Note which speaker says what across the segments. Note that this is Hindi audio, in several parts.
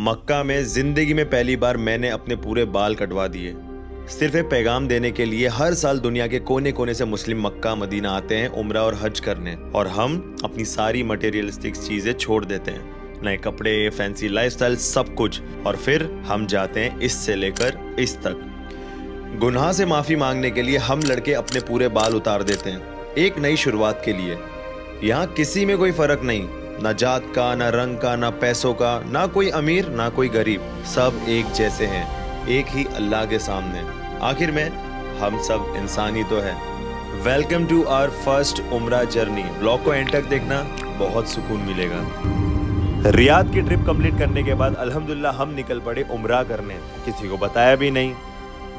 Speaker 1: मक्का में जिंदगी में पहली बार मैंने अपने पूरे बाल कटवा दिए। सिर्फ एक पैगाम देने के लिए हर साल दुनिया के कोने कोने से मुस्लिम मक्का मदीना आते हैं उम्रा और हज करने, और हम अपनी सारी मटेरियलिस्टिक चीजें छोड़ देते हैं, नए कपड़े, फैंसी लाइफस्टाइल, सब कुछ, और फिर हम जाते हैं इससे लेकर इस तक। गुनाह से माफी मांगने के लिए हम लड़के अपने पूरे बाल उतार देते हैं, एक नई शुरुआत के लिए। यहाँ किसी में कोई फर्क नहीं, ना जात का, ना रंग का, ना पैसों का, ना कोई अमीर ना कोई गरीब, सब एक जैसे हैं, एक ही अल्लाह के सामने। आखिर में हम सब इंसान ही तो है। वेलकम टू आवर फर्स्ट उम्रा जर्नी। ब्लॉग को एंड तक देखना, बहुत सुकून मिलेगा। रियाद की ट्रिप कंप्लीट करने के बाद अल्हम्दुलिल्लाह हम निकल पड़े उम्रा करने। किसी को बताया भी नहीं,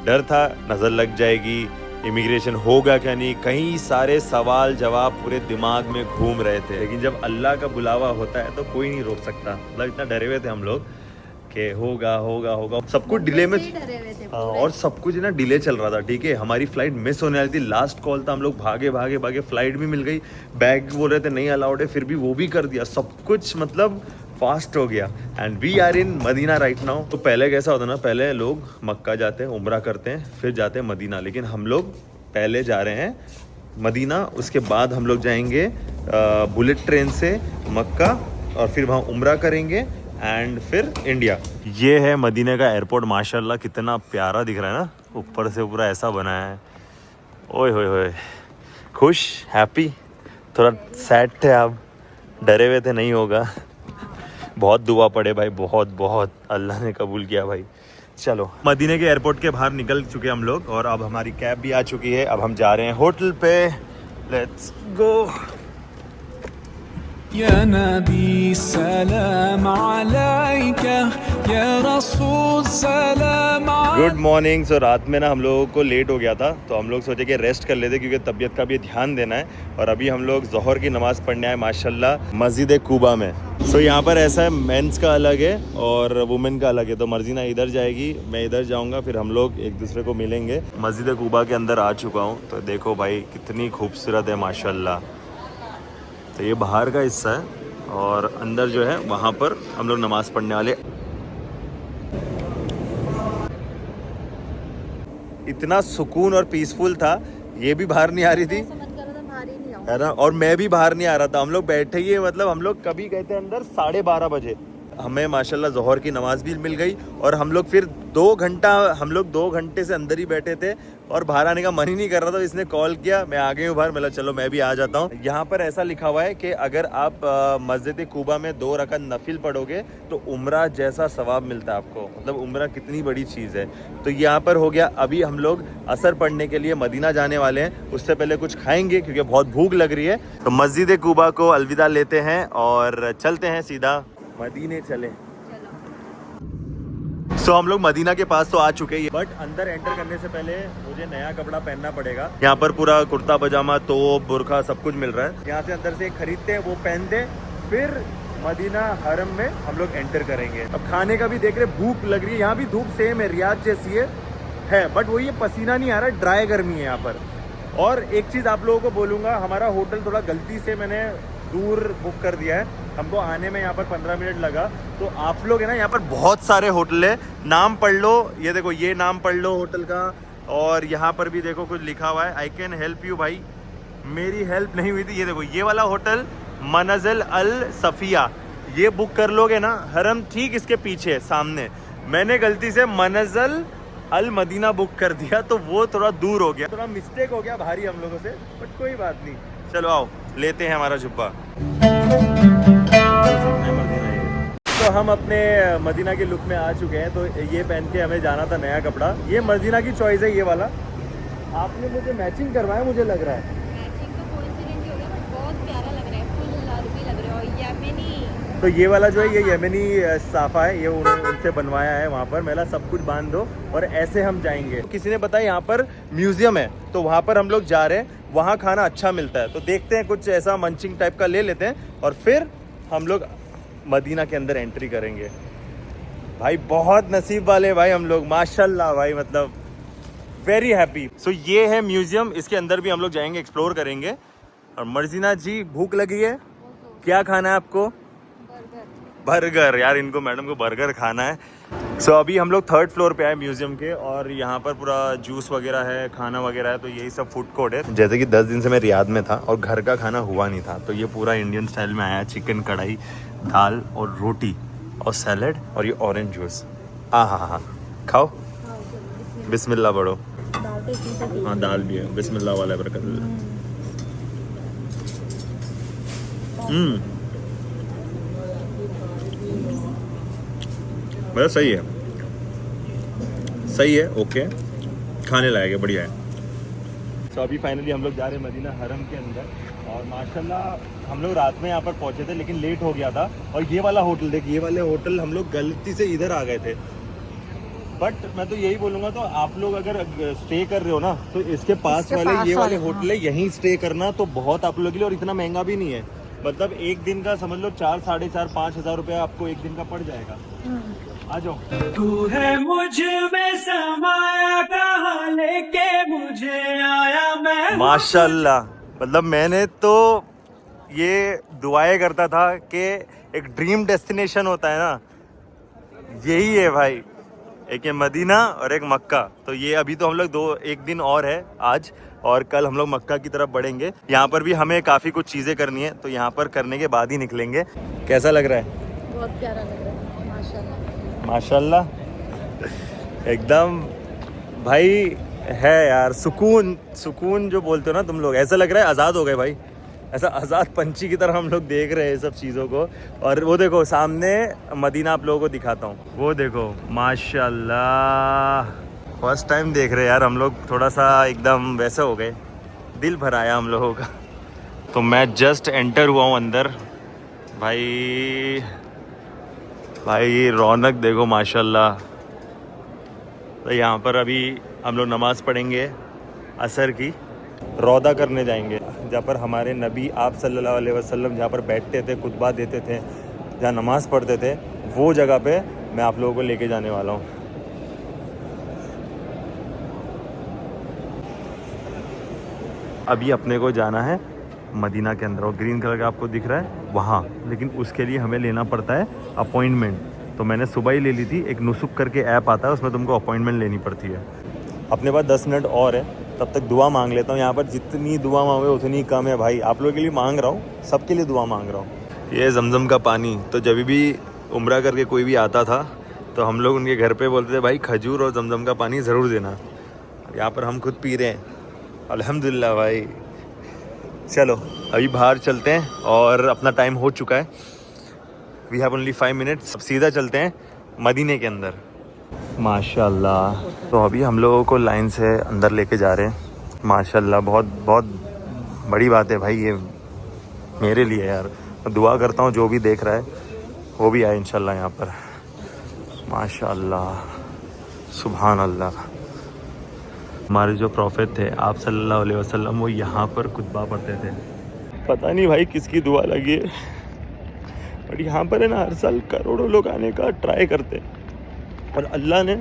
Speaker 1: डर था नजर लग जाएगी, इमिग्रेशन होगा क्या नहीं, कई सारे सवाल जवाब पूरे दिमाग में घूम रहे थे। लेकिन जब अल्लाह का बुलावा होता है तो कोई नहीं रोक सकता। मतलब इतना डरे हुए थे हम लोग कि होगा होगा होगा, सब कुछ डिले में। और सब कुछ ना डिले चल रहा था, ठीक है। हमारी फ्लाइट मिस होने वाली थी, लास्ट कॉल था, हम लोग भागे भागे भागे, फ्लाइट भी मिल गई, बैग बोल रहे थे नहीं अलाउड है, फिर भी वो भी कर दिया, सब कुछ मतलब फास्ट हो गया। And we are in Medina right now. तो पहले कैसा होता ना, पहले लोग मक्का जाते हैं, उम्रा करते हैं, फिर जाते हैं मदीना, लेकिन हम लोग पहले जा रहे हैं मदीना, उसके बाद हम लोग जाएंगे बुलेट ट्रेन से मक्का, और फिर वहाँ उम्रा करेंगे एंड फिर इंडिया। ये है मदीना का एयरपोर्ट, माशाल्लाह कितना प्यारा दिख रहा है ना, ऊपर से पूरा ऐसा बना है। ओए होए होए, खुश, हैप्पी, थोड़ा सैड थे आप, डरे हुए थे नहीं होगा। बहुत दुआ पड़े भाई, बहुत बहुत, अल्लाह ने कबूल किया भाई। चलो, मदीने के एयरपोर्ट के बाहर निकल चुके हम लोग, और अब हमारी कैब भी आ चुकी है। अब हम जा रहे हैं होटल पे, लेट्स गो।
Speaker 2: या नबी सलाम अलैका, या रसूल सलाम।
Speaker 1: Good morning. सो रात में ना हम लोगों को लेट हो गया था, तो हम लोग सोचे कि रेस्ट कर लेते, क्योंकि तबीयत का भी ध्यान देना है। और अभी हम लोग ज़ोहर की नमाज़ पढ़ने आए माशाल्लाह मस्जिद कुबा में। सो यहाँ पर ऐसा है, मेंस का अलग है और वुमेन का अलग है। तो मर्जीना इधर जाएगी, मैं इधर जाऊँगा, फिर हम लोग एक दूसरे को मिलेंगे। मस्जिद कुबा के अंदर आ चुका हूँ, तो देखो भाई कितनी खूबसूरत है माशाल्लाह। तो ये बाहर का हिस्सा है, और अंदर जो है वहाँ पर हम लोग नमाज़ पढ़ने वाले। इतना सुकून और पीसफुल था, ये भी बाहर नहीं आ रही थी, है ना, और मैं भी बाहर नहीं आ रहा था। हम लोग बैठे ही, मतलब हम लोग कभी गए थे अंदर 12:30 बजे, हमें माशाल्लाह ज़ोहर की नमाज भी मिल गई, और हम लोग फिर 2 घंटे से अंदर ही बैठे थे, और बाहर आने का मन ही नहीं कर रहा था। इसने कॉल किया, मैं आ गई हूँ बाहर, मतलब चलो मैं भी आ जाता हूँ। यहाँ पर ऐसा लिखा हुआ है कि अगर आप मस्जिद कुबा में 2 रकात नफिल पढ़ोगे तो उम्रा जैसा सवाब मिलता है आपको। मतलब उम्रा कितनी बड़ी चीज़ है। तो यहाँ पर हो गया। अभी हम लोग असर पढ़ने के लिए मदीना जाने वाले हैं, उससे पहले कुछ खाएंगे क्योंकि बहुत भूख लग रही है। तो मस्जिद कुबा को अलविदा लेते हैं और चलते हैं सीधा मदीने चले। सो हम लोग मदीना के पास तो आ चुके हैं, बट अंदर एंटर करने से पहले मुझे नया कपड़ा पहनना पड़ेगा। यहाँ पर पूरा कुर्ता पजामा, तोप, बुरखा सब कुछ मिल रहा है। यहाँ से अंदर से खरीदते हैं, वो पहनते हैं, फिर मदीना हरम में हम लोग एंटर करेंगे। अब खाने का भी देख रहे, भूख लग रही है। यहाँ भी धूप सेम है, रियाद जैसी है, बट वो ये पसीना नहीं आ रहा, ड्राई गर्मी है यहाँ पर। और एक चीज़ आप लोगों को बोलूँगा, हमारा होटल थोड़ा गलती से मैंने दूर बुक कर दिया है, हमको आने में यहाँ पर 15 मिनट लगा। तो आप लोग है ना, यहाँ पर बहुत सारे होटल है, नाम पढ़ लो, ये देखो ये नाम पढ़ लो होटल का, और यहाँ पर भी देखो कुछ लिखा हुआ है, आई कैन हेल्प यू। भाई मेरी हेल्प नहीं हुई थी। ये देखो ये वाला होटल मनज़िल अल सफ़िया, ये बुक कर लोगे ना, हरम ठीक इसके पीछे सामने। मैंने गलती से मनज़िल अल मदीना बुक कर दिया, तो वो थोड़ा दूर हो गया, थोड़ा मिस्टेक हो गया भारी हम लोगों से, बट कोई बात नहीं। चलो आओ लेते हैं हमारा जुब्बा। तो हम अपने मदीना के लुक में आ चुके हैं। तो ये पहन के हमें जाना था, नया कपड़ा। ये मदीना की चॉइस है, ये वाला। आपने मुझे मैचिंग करवाया, मुझे लग रहा है
Speaker 3: मैचिंग तो कोइंसिडेंट ही हो गया, बट बहुत प्यारा लग रहा है, फुल अरबी लग रहा है, और यमनी।
Speaker 1: तो ये वाला जो है ये यमनी साफा है, ये उन्होंने उनसे बनवाया है वहाँ पर। मेला सब कुछ बांध दो और ऐसे हम जाएंगे। किसी ने बताया यहाँ पर म्यूजियम है, तो वहाँ पर हम लोग जा रहे हैं, वहाँ खाना अच्छा मिलता है। तो देखते हैं, कुछ ऐसा मंचिंग टाइप का ले लेते हैं, और फिर हम लोग मदीना के अंदर एंट्री करेंगे। भाई बहुत नसीब वाले भाई हम लोग, माशाल्लाह भाई, मतलब वेरी हैप्पी। सो ये है म्यूजियम, इसके अंदर भी हम लोग जाएंगे, एक्सप्लोर करेंगे। और मर्जीना जी भूख लगी है, क्या खाना है आपको? बर्गर यार, इनको मैडम को बर्गर खाना है। सो अभी हम लोग 3rd फ्लोर पे आए म्यूजियम के, और यहाँ पर पूरा जूस वगैरह है, खाना वगैरह है, तो यही सब फूड कोर्ट है। जैसे कि 10 दिन से मैं रियाद में था और घर का खाना हुआ नहीं था, तो ये पूरा इंडियन स्टाइल में आया। चिकन कढ़ाई, दाल और रोटी और सैलड और ये ऑरेंज जूस। हाँ, खाओ, बिस्मिल्लाह पढ़ो। हाँ दाल भी है, बिस्मिल्लाह वाला बरकत। मतलब सही है, ओके, खाने लायक है, बढ़िया है। तो अभी फाइनली हम लोग जा रहे हैं मदीना हरम के अंदर, और माशाल्लाह हम लोग रात में यहाँ पर पहुँचे थे लेकिन लेट हो गया था। और ये वाला होटल देख, ये वाले होटल हम लोग गलती से इधर आ गए थे। बट मैं तो यही बोलूँगा, तो आप लोग अगर स्टे कर रहे हो ना, तो इसके पास वाले ये वाले होटल है, यहीं स्टे करना तो बहुत आप लोगों के लिए, और इतना महंगा भी नहीं है। मतलब एक दिन का समझ लो 4, 4.5, 5,000 रुपया आपको एक दिन का पड़ जाएगा। आ जाओ।
Speaker 2: तू है मुझ में समाया, कहाँ लेके मुझे आया मैं।
Speaker 1: माशाल्लाह, मतलब मैंने तो ये दुआएं करता था कि एक ड्रीम डेस्टिनेशन होता है ना, यही है भाई। एक है मदीना और एक मक्का। तो ये अभी तो हम लोग एक दिन और है आज, और कल हम लोग मक्का की तरफ बढ़ेंगे। यहाँ पर भी हमें काफ़ी कुछ चीज़ें करनी है, तो यहाँ पर करने के बाद ही निकलेंगे। कैसा लग रहा है?
Speaker 3: बहुत प्यारा लग रहा है, माशाल्लाह
Speaker 1: माशाल्लाह एकदम भाई है यार। सुकून जो बोलते हो ना तुम लोग, ऐसा लग रहा है आज़ाद हो गए भाई, ऐसा आज़ाद पंछी की तरह हम लोग देख रहे हैं सब चीज़ों को। और वो देखो सामने मदीना आप लोगों को दिखाता हूँ, वो देखो माशाल्लाह, फर्स्ट टाइम देख रहे हैं यार हम लोग। थोड़ा सा एकदम वैसे हो गए, दिल भर आया हम लोगों का। तो मैं जस्ट एंटर हुआ हूँ अंदर। भाई रौनक देखो माशाल्लाह। तो यहाँ पर अभी हम लोग नमाज़ पढ़ेंगे असर की, रौदा करने जाएंगे, जहाँ पर हमारे नबी आप सल्लल्लाहु अलैहि वसल्लम जहाँ पर बैठते थे, खुतबा देते थे, जहाँ नमाज़ पढ़ते थे, वो जगह पे मैं आप लोगों को लेके जाने वाला हूँ। अभी अपने को जाना है मदीना के अंदर, और ग्रीन कलर का आपको दिख रहा है वहाँ, लेकिन उसके लिए हमें लेना पड़ता है अपॉइंटमेंट। तो मैंने सुबह ही ले ली थी। एक नुसुक करके ऐप आता है, उसमें तुमको अपॉइंटमेंट लेनी पड़ती है। अपने पास 10 मिनट और है, तब तक दुआ मांग लेता हूँ। यहाँ पर जितनी दुआ मांगे उतनी कम है भाई। आप लोगों के लिए मांग रहा हूँ, सबके लिए दुआ मांग रहा हूँ। ये जमजम का पानी, तो जब भी उम्रा करके कोई भी आता था तो हम लोग उनके घर पे बोलते थे भाई खजूर और जमजम का पानी ज़रूर देना। यहाँ पर हम खुद पी रहे हैं अल्हम्दुलिल्लाह भाई। चलो अभी बाहर चलते हैं, और अपना टाइम हो चुका है। We have only 5 minutes. अब सीधा चलते हैं मदीने के अंदर। माशाल्लाह, तो अभी हम लोगों को लाइन से अंदर लेके जा रहे हैं। माशाल्लाह, बहुत बहुत बड़ी बात है भाई ये मेरे लिए यार। दुआ करता हूँ जो भी देख रहा है वो भी आए इंशाल्लाह यहाँ पर। माशाल्लाह, सुभान अल्लाह। हमारे जो प्रॉफिट थे आप सल्लल्लाहु अलैहि वसल्लम, वो यहाँ पर खुतबा पढ़ते थे। पता नहीं भाई किसकी दुआ लगी है, बट यहाँ पर है ना हर साल करोड़ों लोग आने का ट्राई करते हैं, और अल्लाह ने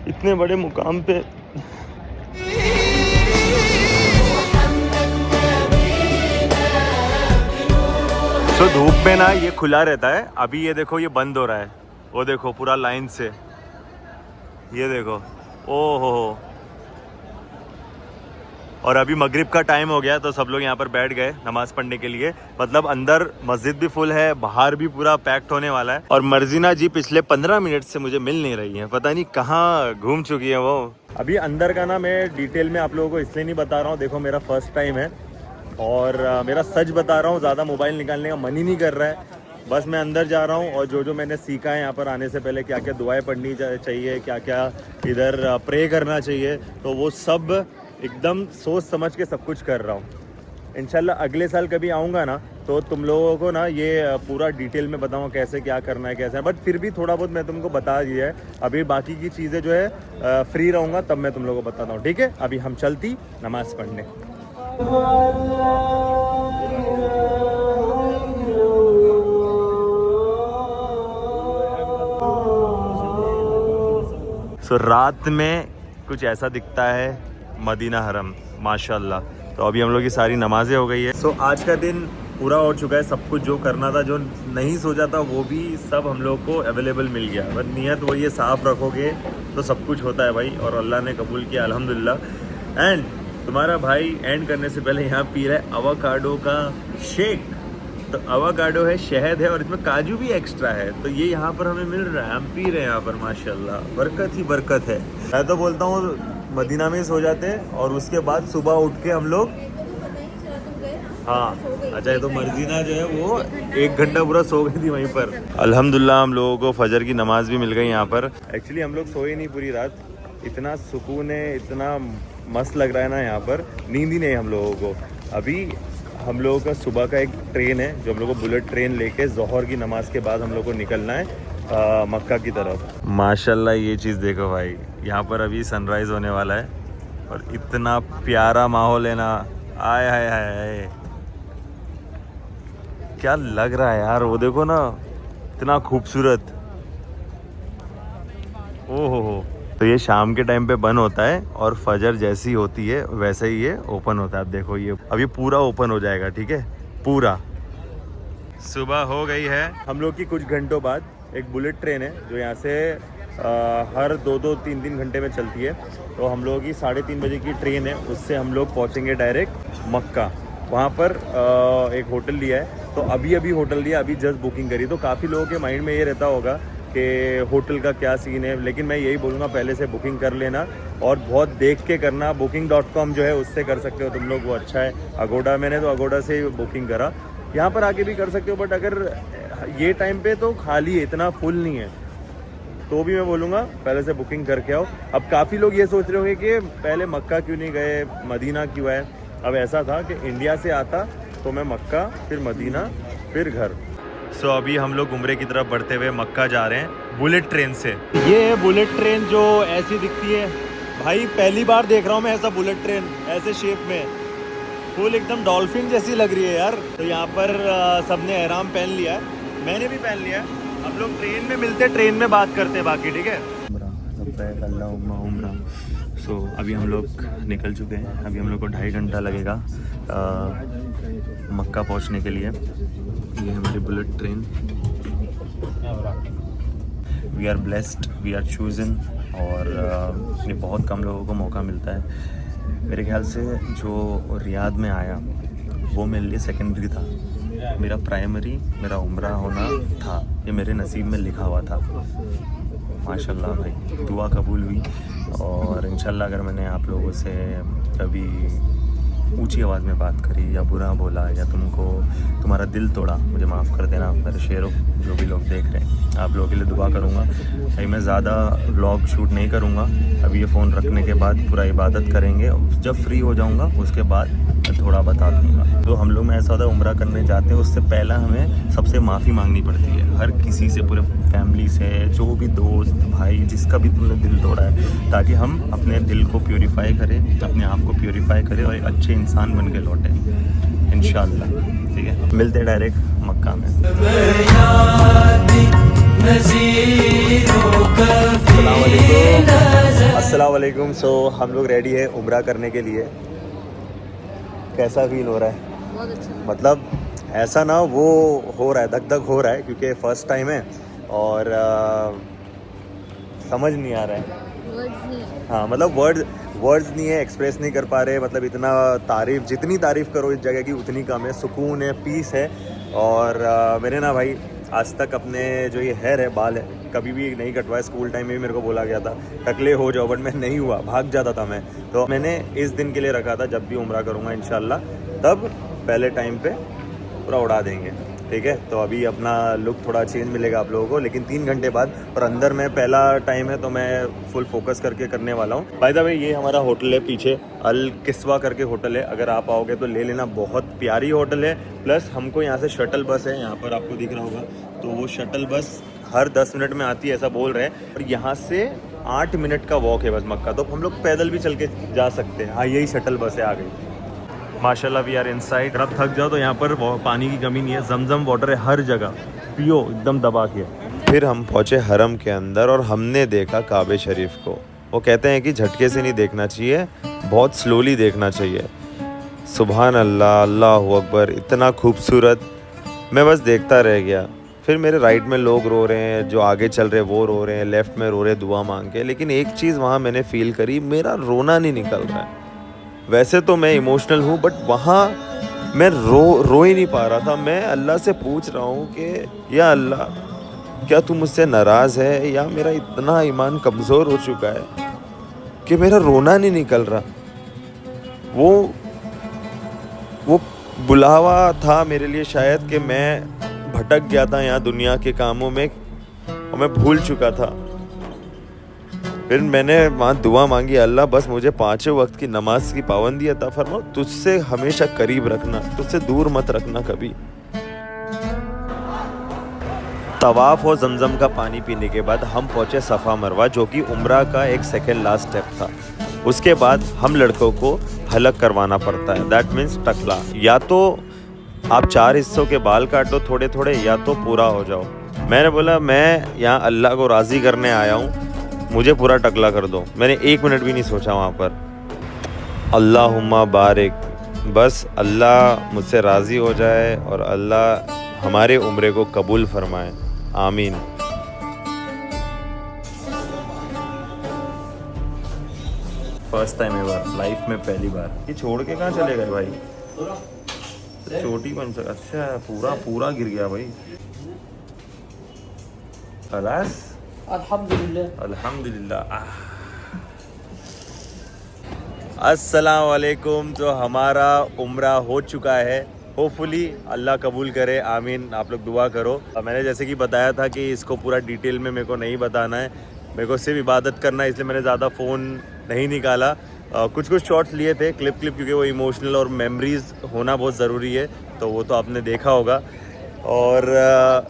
Speaker 1: इतने बड़े मुकाम पे तो धूप में ना ये खुला रहता है। अभी ये देखो ये बंद हो रहा है, वो देखो पूरा लाइन से, ये देखो, ओहो। और अभी मगरिब का टाइम हो गया, तो सब लोग यहाँ पर बैठ गए नमाज़ पढ़ने के लिए। मतलब अंदर मस्जिद भी फुल है, बाहर भी पूरा पैक्ड होने वाला है। और मर्जीना जी पिछले 15 मिनट से मुझे मिल नहीं रही है, पता नहीं कहाँ घूम चुकी है वो। अभी अंदर का ना मैं डिटेल में आप लोगों को इसलिए नहीं बता रहा हूँ, देखो मेरा फर्स्ट टाइम है, और मेरा सच बता रहा हूँ, ज़्यादा मोबाइल निकालने का मन ही नहीं कर रहा है। बस मैं अंदर जा रहा हूँ, और जो मैंने सीखा है यहाँ पर आने से पहले, क्या क्या दुआएं पढ़नी चाहिए, क्या क्या इधर प्रे करना चाहिए, तो वो सब एकदम सोच समझ के सब कुछ कर रहा हूँ। इंशाल्लाह अगले साल कभी आऊँगा ना, तो तुम लोगों को ना ये पूरा डिटेल में बताऊँ कैसे क्या करना है, कैसे। बट फिर भी थोड़ा बहुत मैं तुमको बता दिया है। अभी बाकी की चीज़ें जो है फ्री रहूँगा तब मैं तुम लोगों को बताता हूँ, ठीक है। अभी हम चलती नमाज़ पढ़ने। सो रात में कुछ ऐसा दिखता है मदीना हरम, माशाल्लाह। तो अभी हम लोग की सारी नमाजें हो गई है। सो आज का दिन पूरा हो चुका है सब कुछ, जो करना था, जो नहीं सोचा था वो भी सब हम लोग को अवेलेबल मिल गया। बस नियत वही है, साफ़ रखोगे तो सब कुछ होता है भाई, और अल्लाह ने कबूल किया अल्हम्दुलिल्लाह। एंड तुम्हारा भाई एंड करने से पहले यहाँ पी रहा है अवाकाडो का शेक। तो अवाकाडो है, शहद है और इसमें काजू भी एक्स्ट्रा है, तो ये यहाँ पर हमें मिल रहा है, हम पी रहे हैं यहाँ पर। माशाल्लाह बरकत ही बरकत है। मैं तो बोलता हूँ मदीना में ही सो जाते हैं और उसके बाद सुबह उठ के हम लोग, हाँ अच्छा ये तो मर्जीना जो है वो 1 घंटा पूरा सो गई थी वहीं पर। अल्हम्दुलिल्लाह हम लोगों को फजर की नमाज भी मिल गई यहाँ पर। एक्चुअली हम लोग सोए नहीं पूरी रात, इतना सुकून है, इतना मस्त लग रहा है ना यहाँ पर, नींद ही नहीं हम लोगों को। अभी हम लोगों का सुबह का एक ट्रेन है जो हम लोग को बुलेट ट्रेन लेके ज़ोहर की नमाज के बाद हम लोग को निकलना है मक्का की तरफ। माशाल्लाह ये चीज़ देखो भाई, यहाँ पर अभी सनराइज़ होने वाला है और इतना प्यारा माहौल है ना, आय हाय हाय क्या लग रहा है यार, वो देखो ना इतना खूबसूरत। ओहो हो। तो ये शाम के टाइम पे बंद होता है और फजर जैसी होती है वैसे ही ये ओपन होता है। अब देखो ये अब ये पूरा ओपन हो जाएगा, ठीक है पूरा। सुबह हो गई है, हम लोग की कुछ घंटों बाद एक बुलेट ट्रेन है जो यहाँ से हर 2-3 घंटे में चलती है। तो हम लोगों की 3:30 बजे की ट्रेन है, उससे हम लोग पहुँचेंगे डायरेक्ट मक्का। वहाँ पर एक होटल लिया है, तो अभी होटल लिया, अभी जस्ट बुकिंग करी। तो काफ़ी लोगों के माइंड में ये रहता होगा कि होटल का क्या सीन है, लेकिन मैं यही बोलूँगा पहले से बुकिंग कर लेना और बहुत देख के करना। booking.com जो है उससे कर सकते हो तुम लोग, वो अच्छा है। अगोडा, मैंने तो अगोडा से ही बुकिंग करा, यहाँ पर आके भी कर सकते हो, बट अगर ये टाइम पे तो खाली है, इतना फुल नहीं है, तो भी मैं बोलूँगा पहले से बुकिंग करके आओ। अब काफ़ी लोग ये सोच रहे होंगे कि पहले मक्का क्यों नहीं गए, मदीना क्यों है। अब ऐसा था कि इंडिया से आता तो मैं मक्का, फिर मदीना, फिर घर। सो अभी हम लोग उम्रे की तरफ बढ़ते हुए मक्का जा रहे हैं बुलेट ट्रेन से। ये है बुलेट ट्रेन जो ऐसी दिखती है भाई, पहली बार देख रहा हूँ मैं ऐसा बुलेट ट्रेन ऐसे शेप में, फुल एकदम डॉल्फिन जैसी लग रही है यार। तो यहाँ पर सबने एहराम पहन लिया है, मैंने भी पहन लिया है। हम लोग ट्रेन में मिलते, ट्रेन में बात करते बाकी, ठीक है। सो अभी हम लोग निकल चुके हैं, अभी हम लोग को 2.5 घंटा लगेगा मक्का पहुंचने के लिए। ये हमारी bullet train, we are blessed, we are chosen, और ये बहुत कम लोगों को मौका मिलता है। मेरे ख्याल से जो रियाद में आया वो मेरे लिए सेकेंडरी था, मेरा प्राइमरी मेरा उम्रा होना था, ये मेरे नसीब में लिखा हुआ था। माशाल्लाह भाई दुआ कबूल हुई, और इंशाल्लाह अगर मैंने आप लोगों से कभी ऊंची आवाज़ में बात करी या बुरा बोला या तुमको तुम्हारा दिल तोड़ा, मुझे माफ़ कर देना मेरे शेरों। जो भी लोग देख रहे हैं आप लोगों के लिए दुआ करूँगा। भाई मैं ज़्यादा व्लॉग शूट नहीं करूँगा, अभी ये फ़ोन रखने के बाद पूरा इबादत करेंगे, जब फ्री हो जाऊँगा उसके बाद मैं थोड़ा बता दूँगा। तो हम लोग में ऐसा होता है उम्रा करने जाते हैं, उससे पहला हमें सबसे माफ़ी मांगनी पड़ती है, हर किसी से, पूरे फैमिली से, जो भी दोस्त भाई जिसका भी तुमने दिल तोड़ा है, ताकि हम अपने दिल को प्योरीफाई करें, अपने आप को प्योरीफाई करें और एक अच्छे इंसान बन के लौटें इंशाल्लाह। ठीक है, मिलते हैं डायरेक्ट मक्का में। अस्सलाम वालेकुम। सो हम लोग रेडी है उम्रा करने के लिए। कैसा फील हो रहा है?
Speaker 3: बहुत अच्छा।
Speaker 1: मतलब ऐसा ना वो हो रहा है, धक धक हो रहा है, क्योंकि फ़र्स्ट टाइम है और समझ नहीं आ रहा है।
Speaker 3: वर्ड्स नहीं है।
Speaker 1: हाँ मतलब वर्ड्स नहीं है, एक्सप्रेस नहीं कर पा रहे। मतलब इतना तारीफ़, जितनी तारीफ़ करो इस जगह की उतनी कम है। सुकून है, पीस है। और मेरे ना भाई आज तक अपने जो ये हेयर है, बाल है, कभी भी नहीं कटवाया। स्कूल टाइम में भी मेरे को बोला गया था टकले हो जाओ, बट मैं नहीं हुआ, भाग जाता था मैं। तो मैंने इस दिन के लिए रखा था, जब भी उम्रा करूँगा इंशाल्लाह तब पहले टाइम पे पूरा उड़ा देंगे। ठीक है, तो अभी अपना लुक थोड़ा चेंज मिलेगा आप लोगों को, लेकिन 3 घंटे बाद। और अंदर में पहला टाइम है तो मैं फुल फोकस करके करने वाला हूँ। बाय द वे ये हमारा होटल है पीछे, अल किस्वा करके होटल है, अगर आप आओगे तो ले लेना, बहुत प्यारी होटल है। प्लस हमको यहाँ से शटल बस है, यहाँ पर आपको दिख रहा होगा, तो वो शटल बस हर 10 मिनट में आती है ऐसा बोल रहे हैं। और यहाँ से 8 मिनट का वॉक है बस मक्का, तो हम लोग पैदल भी चल के जा सकते हैं। हाँ यही शटल बस है, आ गई। माशाल्लाह वी आर इनसाइड। अगर आप थक जाओ तो यहाँ पर पानी की कमी नहीं है, जमजम वाटर है हर जगह, पियो एकदम दबा के। फिर हम पहुँचे हरम के अंदर और हमने देखा काबे शरीफ को। वो कहते हैं कि झटके से नहीं देखना चाहिए, बहुत स्लोली देखना चाहिए। सुभान अल्लाह, अल्लाहु अकबर, इतना खूबसूरत। मैं बस देखता रह गया। फिर मेरे राइट में लोग रो रहे हैं, जो आगे चल रहे वो रो रहे हैं, लेफ्ट में रो रहे दुआ मांग के। लेकिन एक चीज़ वहाँ मैंने फील करी, मेरा रोना नहीं निकल रहा है। वैसे तो मैं इमोशनल हूँ, बट वहाँ मैं रो ही नहीं पा रहा था। मैं अल्लाह से पूछ रहा हूँ कि या अल्लाह, क्या तू मुझसे नाराज़ है या मेरा इतना ईमान कमज़ोर हो चुका है कि मेरा रोना नहीं निकल रहा। वो बुलावा था मेरे लिए शायद कि मैं भटक गया था यहाँ दुनिया के कामों में और मैं भूल चुका था। फिर मैंने वहाँ दुआ मांगी, अल्लाह बस मुझे 5 वक्त की नमाज की पाबंदी अता फरमा, तुझसे हमेशा करीब रखना, तुझसे दूर मत रखना कभी। तवाफ़ और जमजम का पानी पीने के बाद हम पहुँचे सफ़ा मरवा, जो कि उम्रा का एक सेकेंड लास्ट स्टेप था। उसके बाद हम लड़कों को हलक करवाना पड़ता है, दैट मीन्स टकला। या तो आप 4 हिस्सों के बाल काटो थोड़े थोड़े, या तो पूरा हो जाओ। मैंने बोला मैं यहाँ अल्लाह को राज़ी करने आया हूँ, मुझे पूरा टकला कर दो। मैंने 1 मिनट भी नहीं सोचा वहाँ पर। अल्लाहुम्मा बारिक, बस अल्लाह मुझसे राज़ी हो जाए और अल्लाह हमारे उम्रे को कबूल फरमाए, आमीन। फर्स्ट टाइम एवर, लाइफ में पहली बार। ये छोड़ के कहाँ चले गए भाई? छोटी बन सक, अच्छा पूरा गिर गया भाई। खलास, अल्हम्दुलिल्लाह। अस्सलाम वालेकुम। तो हमारा उम्रा हो चुका है, होपफुली अल्लाह कबूल करे, आमीन। आप लोग दुआ करो। मैंने जैसे कि बताया था कि इसको पूरा डिटेल में मेरे को नहीं बताना है, मेरे को सिर्फ इबादत करना है, इसलिए मैंने ज़्यादा फ़ोन नहीं निकाला। कुछ शॉट्स लिए थे, क्लिप क्योंकि वो इमोशनल और मेमोरीज होना बहुत ज़रूरी है, तो वो तो आपने देखा होगा। और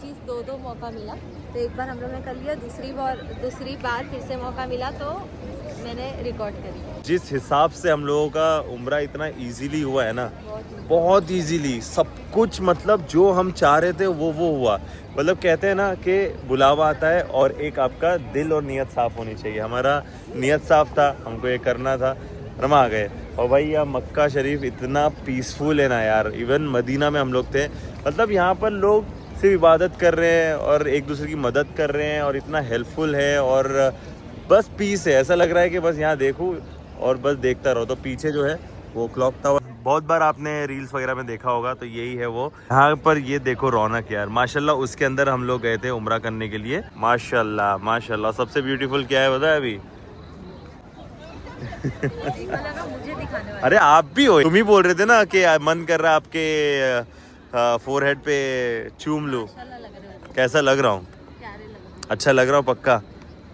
Speaker 3: चीज़ दो मौका मिला, तो एक बार हम लोग ने कर लिया, दूसरी बार फिर से मौका मिला तो मैंने रिकॉर्ड करी।
Speaker 1: जिस हिसाब से हम लोगों का उम्रा इतना इजीली हुआ है ना, बहुत इजीली सब कुछ, मतलब जो हम चाह रहे थे वो हुआ। मतलब कहते हैं ना कि बुलावा आता है और एक आपका दिल और नीयत साफ़ होनी चाहिए। हमारा नीयत साफ़ था, हमको ये करना था, हम आ गए। और भाई यार मक्का शरीफ इतना पीसफुल है ना यार। इवन मदीना में हम लोग थे, मतलब यहाँ पर लोग सिर्फ इबादत कर रहे हैं और एक दूसरे की मदद कर रहे हैं और इतना हेल्पफुल है और बस पीस है। ऐसा लग रहा है कि बस यहाँ देखूँ और बस देखता रहो। तो पीछे जो है वो क्लॉक टावर, बहुत बार आपने रील्स वगैरह में देखा होगा, तो यही है वो। यहाँ पर ये देखो रौनक यार, माशाल्लाह। उसके अंदर हम लोग गए थे उम्रा करने के लिए, माशाल्लाह माशाल्लाह। सबसे ब्यूटीफुल क्या है पता है अभी?
Speaker 3: मुझे दिखाने वाला।
Speaker 1: अरे आप भी हो, तुम ही बोल रहे थे ना कि मन कर रहा है आपके फोरहेड पे चूम लूं। कैसा लग रहा हूँ? अच्छा लग रहा हूँ पक्का?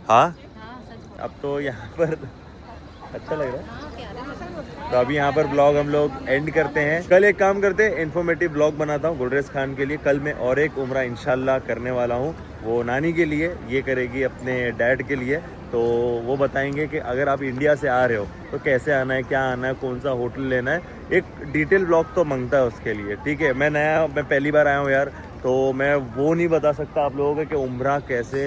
Speaker 1: हाँ, अब तो यहाँ पर अच्छा लग रहा है। तो अभी यहाँ पर ब्लॉग हम लोग एंड करते हैं। कल एक काम करते हैं, इन्फॉर्मेटिव ब्लॉग बनाता हूँ गुलरेज खान के लिए। कल मैं और एक उम्रा इंशाल्लाह करने वाला हूँ, वो नानी के लिए, ये करेगी अपने डैड के लिए। तो वो बताएंगे कि अगर आप इंडिया से आ रहे हो तो कैसे आना है, क्या आना है, कौन सा होटल लेना है। एक डिटेल ब्लॉग तो मांगता है उसके लिए, ठीक है। मैं पहली बार आया हूँ यार, तो मैं वो नहीं बता सकता आप लोगों को कि उम्रा कैसे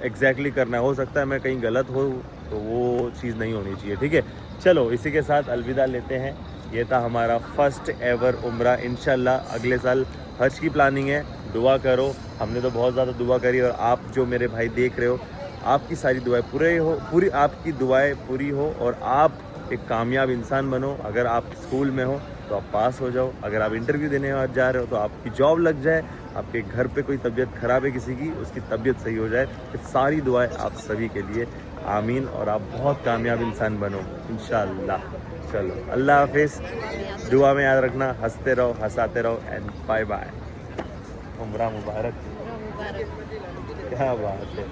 Speaker 1: एग्जैक्टली करना है। हो सकता है मैं कहीं गलत हो, तो वो चीज़ नहीं होनी चाहिए, ठीक है। चलो इसी के साथ अलविदा लेते हैं। ये था हमारा फर्स्ट एवर उम्रा। इंशाल्लाह अगले साल हज की प्लानिंग है, दुआ करो। हमने तो बहुत ज़्यादा दुआ करी और आप जो मेरे भाई देख रहे हो, आपकी सारी दुआएं पूरी आपकी दुआएं पूरी हो और आप एक कामयाब इंसान बनो। अगर आप स्कूल में हो तो आप पास हो जाओ, अगर आप इंटरव्यू देने जा रहे हो तो आपकी जॉब लग जाए, आपके घर पे कोई तबीयत ख़राब है किसी की, उसकी तबीयत सही हो जाए। ये सारी दुआएं आप सभी के लिए, आमीन। और आप बहुत कामयाब इंसान बनो इंशाल्लाह। चलो अल्लाह हाफिज़, दुआ में याद रखना, हंसते रहो, हंसाते रहो, एंड बाय बाय। उम्रा मुबारक। क्या बात है।